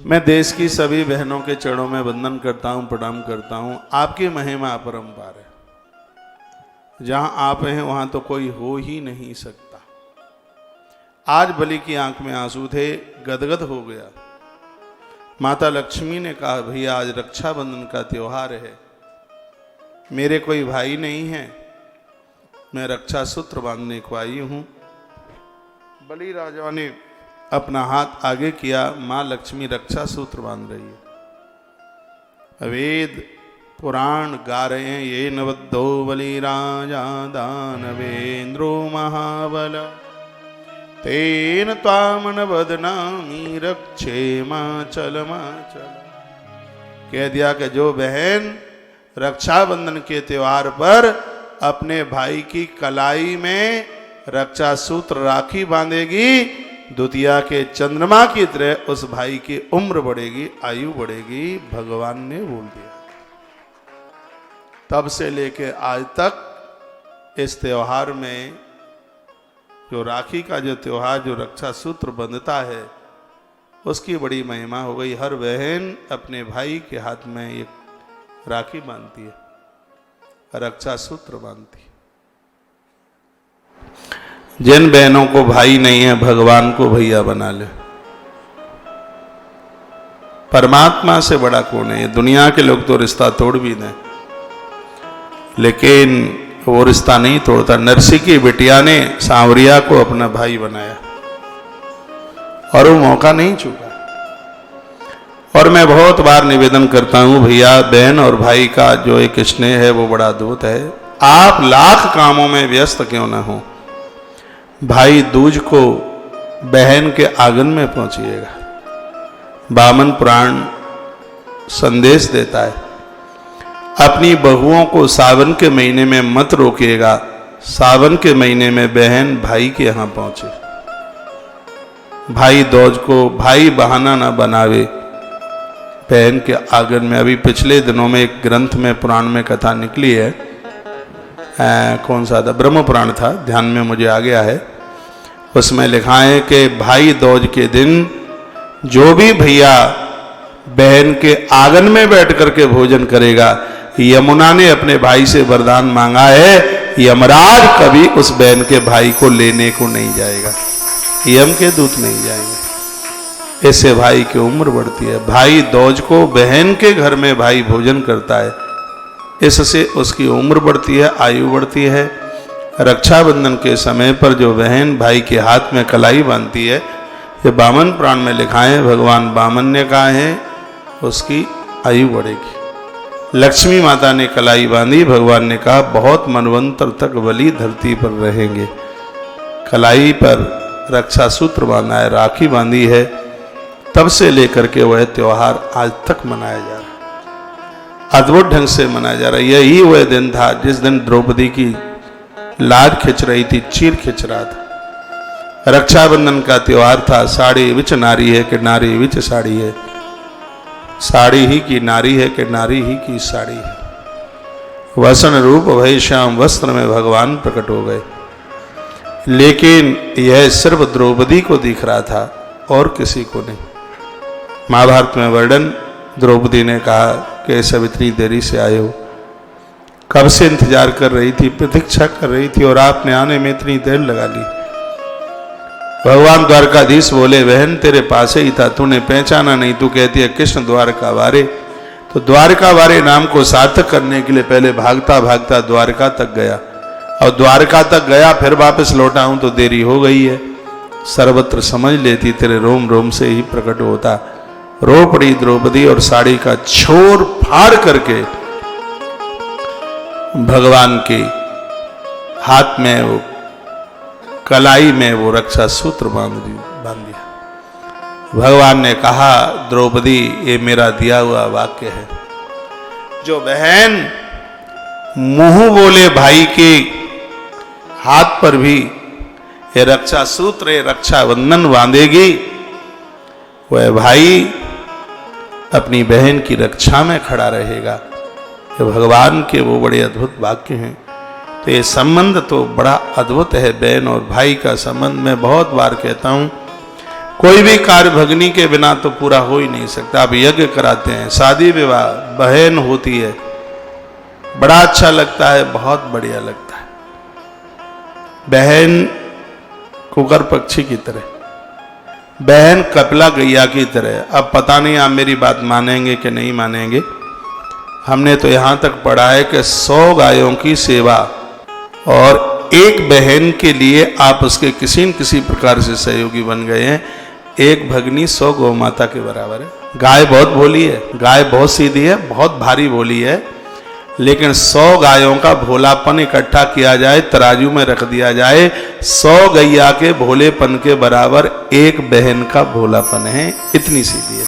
मैं देश की सभी बहनों के चरणों में वंदन करता हूं, प्रणाम करता हूं। आपकी महिमा अपरंपार है। जहां आप हैं वहां तो कोई हो ही नहीं सकता। आज बलि की आंख में आंसू थे, गदगद हो गया। माता लक्ष्मी ने कहा, भैया आज रक्षाबंधन का त्योहार है, मेरे कोई भाई नहीं है, मैं रक्षा सूत्र बांधने को आई हूं। बलि राजा ने अपना हाथ आगे किया, मां लक्ष्मी रक्षा सूत्र बांध रही है। वेद पुराण गा रहे हैं, ये नवद्धो बलि राजा दानवेंद्रो महाबल तेन त्वामन बदनामी रक्षे माचल। कह दिया कि जो बहन रक्षाबंधन के त्योहार पर अपने भाई की कलाई में रक्षा सूत्र राखी बांधेगी, द्वितीया के चंद्रमा की तरह उस भाई की उम्र बढ़ेगी, आयु बढ़ेगी, भगवान ने बोल दिया। तब से लेके आज तक इस त्योहार में, जो राखी का जो त्योहार, जो रक्षा सूत्र बंधता है, उसकी बड़ी महिमा हो गई। हर बहन अपने भाई के हाथ में एक राखी बांधती है, रक्षा सूत्र बांधती है। जिन बहनों को भाई नहीं है, भगवान को भैया बना ले। परमात्मा से बड़ा कौन है? दुनिया के लोग तो रिश्ता तोड़ भी दें, लेकिन वो रिश्ता नहीं तोड़ता। नरसी की बिटिया ने सांवरिया को अपना भाई बनाया और वो मौका नहीं चूका। और मैं बहुत बार निवेदन करता हूं, भैया बहन और भाई का जो एक स्नेह है वो बड़ा अद्भुत है। आप लाख कामों में व्यस्त क्यों ना हो, भाई दूज को बहन के आंगन में पहुंचिएगा। वामन पुराण संदेश देता है, अपनी बहुओं को सावन के महीने में मत रोकिएगा। सावन के महीने में बहन भाई के यहां पहुंचे। भाई दूज को भाई बहाना ना बनावे, बहन के आंगन में। अभी पिछले दिनों में एक ग्रंथ में, पुराण में कथा निकली है, कौन सा था, ब्रह्म पुराण था, ध्यान में मुझे आ गया है। उसमें लिखा है कि भाई दूज के दिन जो भी भैया बहन के आंगन में बैठ करके भोजन करेगा, यमुना ने अपने भाई से वरदान मांगा है, यमराज कभी उस बहन के भाई को लेने को नहीं जाएगा, यम के दूत नहीं जाएंगे। ऐसे भाई की उम्र बढ़ती है। भाई दूज को बहन के घर में भाई भोजन करता है, इससे उसकी उम्र बढ़ती है, आयु बढ़ती है। रक्षाबंधन के समय पर जो बहन भाई के हाथ में कलाई बांधती है, ये वामन पुराण में लिखा है, भगवान वामन ने कहा है, उसकी आयु बढ़ेगी। लक्ष्मी माता ने कलाई बांधी, भगवान ने कहा बहुत मनवंतर तक बलि धरती पर रहेंगे। कलाई पर रक्षा सूत्र बांधा है, राखी बांधी है, तब से लेकर के वह त्योहार आज तक मनाया जा रहा है, अद्भुत ढंग से मनाया जा रहा है। यही वह दिन था जिस दिन द्रौपदी की लाज खिंच रही थी, चीर खिंच रहा था। रक्षाबंधन का त्योहार था। साड़ी विच नारी है कि नारी विच साड़ी है, साड़ी ही की नारी है कि नारी ही की साड़ी है। वसन रूप भय श्याम वस्त्र में भगवान प्रकट हो गए, लेकिन यह सिर्फ द्रौपदी को दिख रहा था और किसी को नहीं। महाभारत में वर्णन, द्रौपदी ने कहा कि सब इतनी देरी से आए हो, कब से इंतजार कर रही थी, प्रतीक्षा कर रही थी, और आपने आने में इतनी देर लगा ली। भगवान द्वारकाधीश बोले, बहन तेरे पास ही था, तूने पहचाना नहीं, तू कहती है कृष्ण द्वारका वारे। तो द्वारका वारे नाम को सार्थक करने के लिए पहले भागता भागता द्वारका तक गया, और द्वारका तक गया फिर वापस लौटा हूं तो देरी हो गई है। सर्वत्र समझ लेती, तेरे रोम रोम से ही प्रकट होता। रो पड़ी द्रौपदी और साड़ी का छोर फाड़ करके भगवान के हाथ में, वो कलाई में वो रक्षा सूत्र बांध दिया। भगवान ने कहा, द्रौपदी ये मेरा दिया हुआ वाक्य है, जो बहन मुंह बोले भाई के हाथ पर भी ये रक्षा सूत्र, ये रक्षाबंधन बांधेगी, वह भाई अपनी बहन की रक्षा में खड़ा रहेगा। ये भगवान के वो बड़े अद्भुत वाक्य हैं। तो ये संबंध तो बड़ा अद्भुत है, बहन और भाई का संबंध। मैं बहुत बार कहता हूँ, कोई भी कार्य भगनी के बिना तो पूरा हो ही नहीं सकता। आप यज्ञ कराते हैं, शादी विवाह, बहन होती है, बड़ा अच्छा लगता है, बहुत बढ़िया लगता है। बहन कुकर पक्षी की तरह, बहन कपिला गैया की तरह। अब पता नहीं आप मेरी बात मानेंगे कि नहीं मानेंगे। हमने तो यहां तक पढ़ा है कि 100 गायों की सेवा और एक बहन के लिए आप उसके किसी न किसी प्रकार से सहयोगी बन गए हैं। एक भगनी 100 गौ माता के बराबर है। गाय बहुत भोली है, गाय बहुत सीधी है, बहुत भारी भोली है, लेकिन 100 गायों का भोलापन इकट्ठा किया जाए, तराजू में रख दिया जाए, 100 गैया के भोलेपन के बराबर एक बहन का भोलापन है। इतनी सीधी है।